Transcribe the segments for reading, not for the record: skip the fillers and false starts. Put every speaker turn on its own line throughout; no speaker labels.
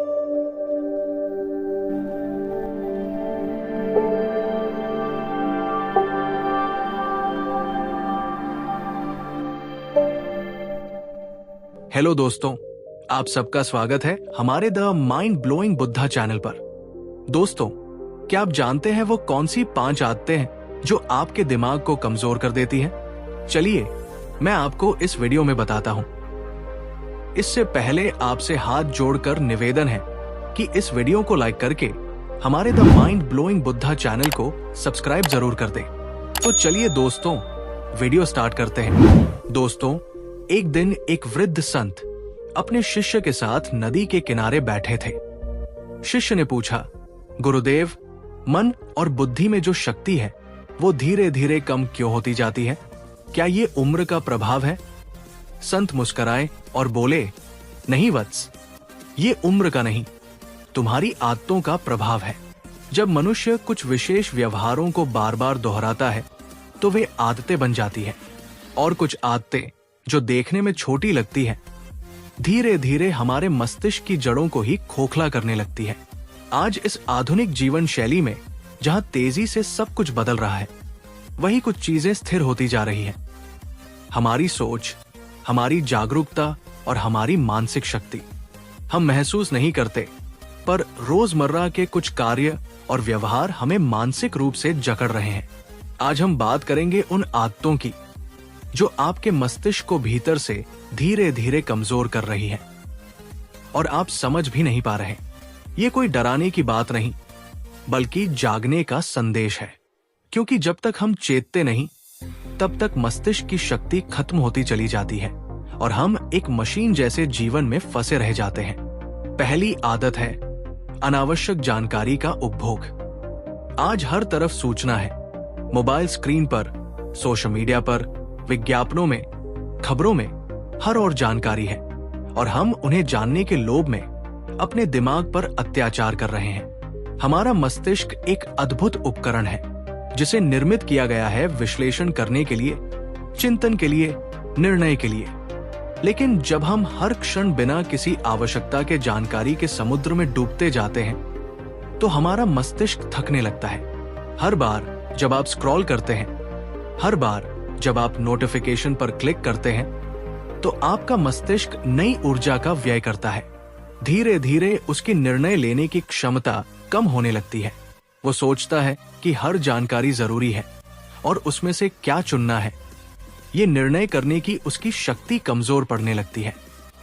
Hello दोस्तों, आप सबका स्वागत है हमारे the mind blowing Buddha channel पर। दोस्तों, क्या आप जानते हैं वो कौन सी 5 आदतें हैं जो आपके दिमाग को कमजोर कर देती हैं? चलिए मैं आपको इस वीडियो में बताता हूं। इससे पहले आपसे हाथ जोड़कर निवेदन है कि इस वीडियो को लाइक करके हमारे the mind blowing Buddha channel को सब्सक्राइब जरूर कर दें। तो चलिए दोस्तों, वीडियो स्टार्ट करते हैं। दोस्तों, एक दिन एक वृद्ध संत अपने शिष्य के साथ नदी के किनारे बैठे थे। शिष्य ने पूछा, गुरुदेव, मन और बुद्धि में जो शक्ति है वो धीरे धीरे कम क्यों होती जाती है? क्या ये उम्र का प्रभाव है? संत मुस्कुराए और बोले, नहीं वत्स, ये उम्र का नहीं, तुम्हारी आदतों का प्रभाव है। जब मनुष्य कुछ विशेष व्यवहारों को बार बार दोहराता है तो वे आदतें बन जाती है, और कुछ आदतें जो देखने में छोटी लगती है धीरे धीरे हमारे मस्तिष्क की जड़ों को ही खोखला करने लगती है। आज इस आधुनिक जीवन शैली में जहां तेजी से सब कुछ बदल रहा है, वही कुछ चीजें स्थिर होती जा रही हैं। हमारी सोच, हमारी जागरूकता और हमारी मानसिक शक्ति हम महसूस नहीं करते, पर रोजमर्रा के कुछ कार्य और व्यवहार हमें मानसिक रूप से जकड़ रहे हैं। आज हम बात करेंगे उन आदतों की जो आपके मस्तिष्क को भीतर से धीरे धीरे कमजोर कर रही है, और आप समझ भी नहीं पा रहे। ये कोई डराने की बात नहीं, बल्कि जागने का संदेश है। क्योंकि जब तक हम चेतते नहीं, तब तक मस्तिष्क की शक्ति खत्म होती चली जाती है और हम एक मशीन जैसे जीवन में फंसे रह जाते हैं। पहली आदत है अनावश्यक जानकारी का उपभोग। आज हर तरफ सूचना है। मोबाइल स्क्रीन पर, सोशल मीडिया पर, विज्ञापनों में, खबरों में हर ओर जानकारी है, और हम उन्हें जानने के लोभ में अपने दिमाग पर अत्याचार कर रहे हैं। हमारा मस्तिष्क एक अद्भुत उपकरण है जिसे निर्मित किया गया है विश्लेषण करने के लिए, चिंतन के लिए, निर्णय के लिए। लेकिन जब हम हर क्षण बिना किसी आवश्यकता के जानकारी के समुद्र में डूबते जाते हैं, तो हमारा मस्तिष्क थकने लगता है। हर बार जब आप स्क्रॉल करते हैं, हर बार जब आप नोटिफिकेशन पर क्लिक करते हैं, तो आपका मस्तिष्क नई ऊर्जा का व्यय करता है। धीरे धीरे उसकी निर्णय लेने की क्षमता कम होने लगती है। वो सोचता है कि हर जानकारी जरूरी है और उसमें से क्या चुनना है। ये निर्णय करने की उसकी शक्ति कमजोर पड़ने लगती है।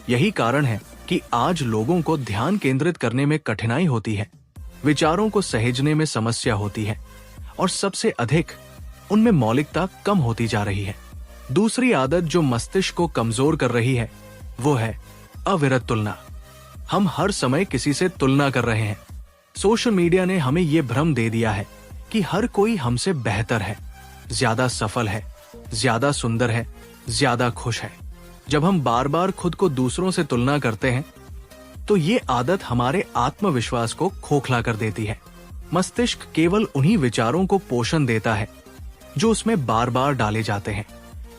यही कारण है कि आज लोगों को ध्यान केंद्रित करने में कठिनाई होती है, विचारों को सहेजने में समस्या होती है, और सबसे अधिक उनमें मौलिकता कम होती जा रही है। दूसरी आदत जो मस्तिष्क को कमजोर कर रही है वो है अविरत तुलना। हम हर समय किसी से तुलना कर रहे हैं। सोशल मीडिया ने हमें ये भ्रम दे दिया है कि हर कोई हमसे बेहतर है, ज्यादा सफल है, ज्यादा सुंदर है, ज्यादा खुश है। जब हम बार बार खुद को दूसरों से तुलना करते हैं, तो ये आदत हमारे आत्मविश्वास को खोखला कर देती है। मस्तिष्क केवल उन्हीं विचारों को पोषण देता है जो उसमें बार बार डाले जाते हैं।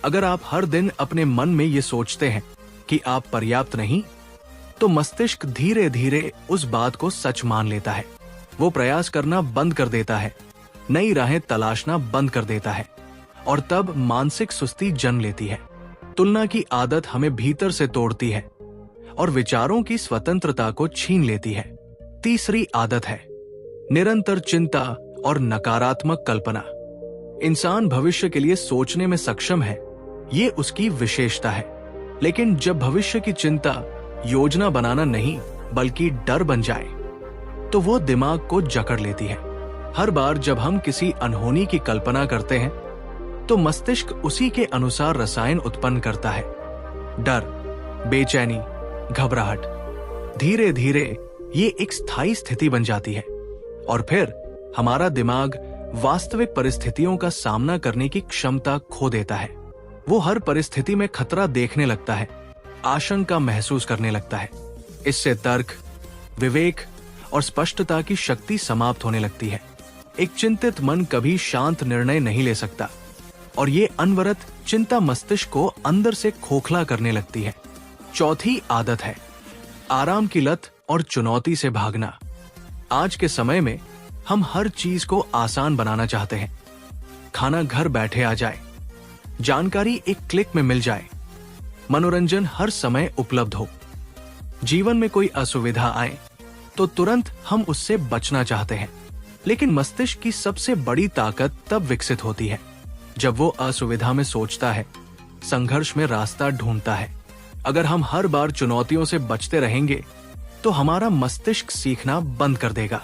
अगर आप हर दिन अपने मन में ये सोचते हैं कि आप पर्याप्त नहीं, तो मस्तिष्क धीरे धीरे उस बात को सच मान लेता है। वो प्रयास करना बंद कर देता है, नई राहें तलाशना बंद कर देता है, और तब मानसिक सुस्ती जन्म लेती है। तुलना की आदत हमें भीतर से तोड़ती है और विचारों की स्वतंत्रता को छीन लेती है। तीसरी आदत है निरंतर चिंता और नकारात्मक कल्पना। इंसान भविष्य के लिए सोचने में सक्षम है, ये उसकी विशेषता है। लेकिन जब भविष्य की चिंता योजना बनाना नहीं बल्कि डर बन जाए, तो वो दिमाग को जकड़ लेती है। हर बार जब हम किसी अनहोनी की कल्पना करते हैं, तो मस्तिष्क उसी के अनुसार रसायन उत्पन्न करता है। डर, बेचैनी, घबराहट। धीरे धीरे ये एक स्थायी स्थिति बन जाती है, और फिर हमारा दिमाग वास्तविक परिस्थितियों का सामना करने की क्षमता खो देता है। वो हर परिस्थिति में खतरा देखने लगता है, आशंका महसूस करने लगता है। इससे तर्क, विवेक और स्पष्टता की शक्ति समाप्त होने लगती है। एक चिंतित मन कभी शांत निर्णय नहीं ले सकता, और ये अनवरत चिंता मस्तिष्क को अंदर से खोखला करने लगती है। चौथी आदत है आराम की लत और चुनौती से भागना। आज के समय में हम हर चीज को आसान बनाना चाहते हैं। खाना घर बैठे आ जाए, जानकारी एक क्लिक में मिल जाए, मनोरंजन हर समय उपलब्ध हो। जीवन में कोई असुविधा आए तो तुरंत हम उससे बचना चाहते हैं। लेकिन मस्तिष्क की सबसे बड़ी ताकत तब विकसित होती है जब वो असुविधा में सोचता है, संघर्ष में रास्ता ढूंढता है। अगर हम हर बार चुनौतियों से बचते रहेंगे तो हमारा मस्तिष्क सीखना बंद कर देगा।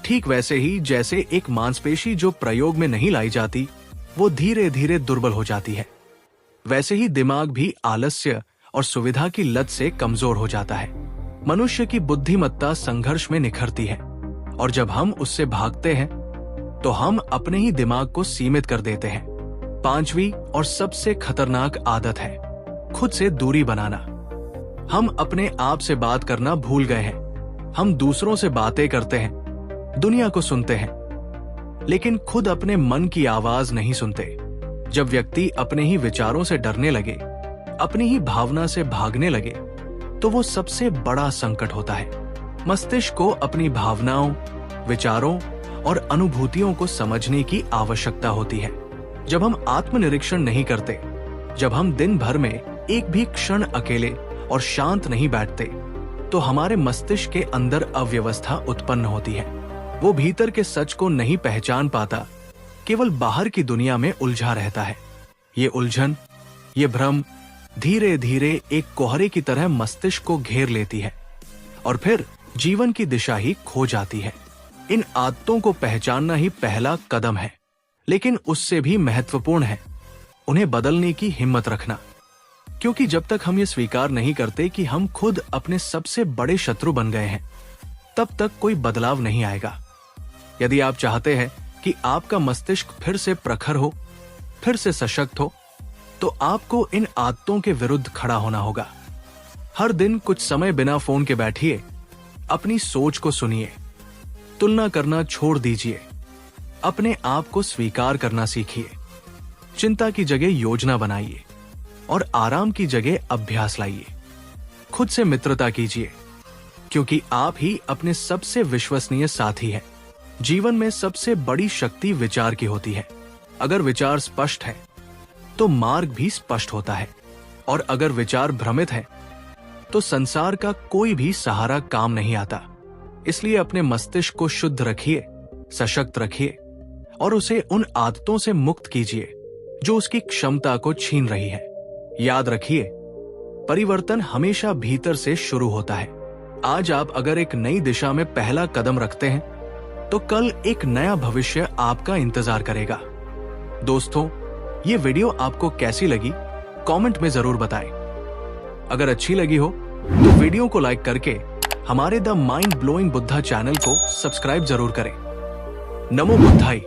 ठीक वैसे ही जैसे एक मांसपेशी जो प्रयोग में नहीं लाई जाती वो धीरे धीरे दुर्बल हो जाती है, वैसे ही दिमाग भी आलस्य और सुविधा की लत से कमजोर हो जाता है। मनुष्य की बुद्धिमत्ता संघर्ष में निखरती है और जब हम उससे भागते हैं तो हम अपने ही दिमाग को सीमित कर देते हैं। पांचवी और सबसे खतरनाक आदत है खुद से दूरी बनाना। हम अपने आप से बात करना भूल गए हैं। हम दूसरों से बातें करते हैं, दुनिया को सुनते हैं, लेकिन खुद अपने मन की आवाज नहीं सुनते। जब व्यक्ति अपने ही विचारों से डरने लगे, अपनी ही भावना से भागने लगे, तो वो सबसे बड़ा संकट होता है। मस्तिष्क को अपनी भावनाओं, विचारों और अनुभूतियों को समझने की आवश्यकता होती है। जब हम आत्मनिरीक्षण नहीं करते, जब हम दिन भर में एक भी क्षण अकेले और शांत नहीं बैठते, तो हमारे मस्तिष्क के अंदर अव्यवस्था उत्पन्न होती है। वो भीतर के सच को नहीं पहचान पाता, केवल बाहर की दुनिया में उलझा रहता है। ये उलझन, ये भ्रम धीरे धीरे एक कोहरे की तरह मस्तिष्क को घेर लेती है और फिर जीवन की दिशा ही खो जाती है। इन आदतों को पहचानना ही पहला कदम है, लेकिन उससे भी महत्वपूर्ण है उन्हें बदलने की हिम्मत रखना। क्योंकि जब तक हम ये स्वीकार नहीं करते कि हम खुद अपने सबसे बड़े शत्रु बन गए हैं, तब तक कोई बदलाव नहीं आएगा। यदि आप चाहते हैं कि आपका मस्तिष्क फिर से प्रखर हो, फिर से सशक्त हो, तो आपको इन आदतों के विरुद्ध खड़ा होना होगा। हर दिन कुछ समय बिना फोन के बैठिए, अपनी सोच को सुनिए, तुलना करना छोड़ दीजिए, अपने आप को स्वीकार करना सीखिए। चिंता की जगह योजना बनाइए और आराम की जगह अभ्यास लाइए। खुद से मित्रता कीजिए, क्योंकि आप ही अपने सबसे विश्वसनीय साथी हैं। जीवन में सबसे बड़ी शक्ति विचार की होती है। अगर विचार स्पष्ट है तो मार्ग भी स्पष्ट होता है, और अगर विचार भ्रमित है तो संसार का कोई भी सहारा काम नहीं आता। इसलिए अपने मस्तिष्क को शुद्ध रखिए, सशक्त रखिए और उसे उन आदतों से मुक्त कीजिए जो उसकी क्षमता को छीन रही है। याद रखिए, परिवर्तन हमेशा भीतर से शुरू होता है। आज आप अगर एक नई दिशा में पहला कदम रखते हैं तो कल एक नया भविष्य आपका इंतजार करेगा। दोस्तों, ये वीडियो आपको कैसी लगी कमेंट में जरूर बताएं। अगर अच्छी लगी हो तो वीडियो को लाइक करके हमारे the mind blowing Buddha channel को सब्सक्राइब जरूर करें। नमो बुद्धाय।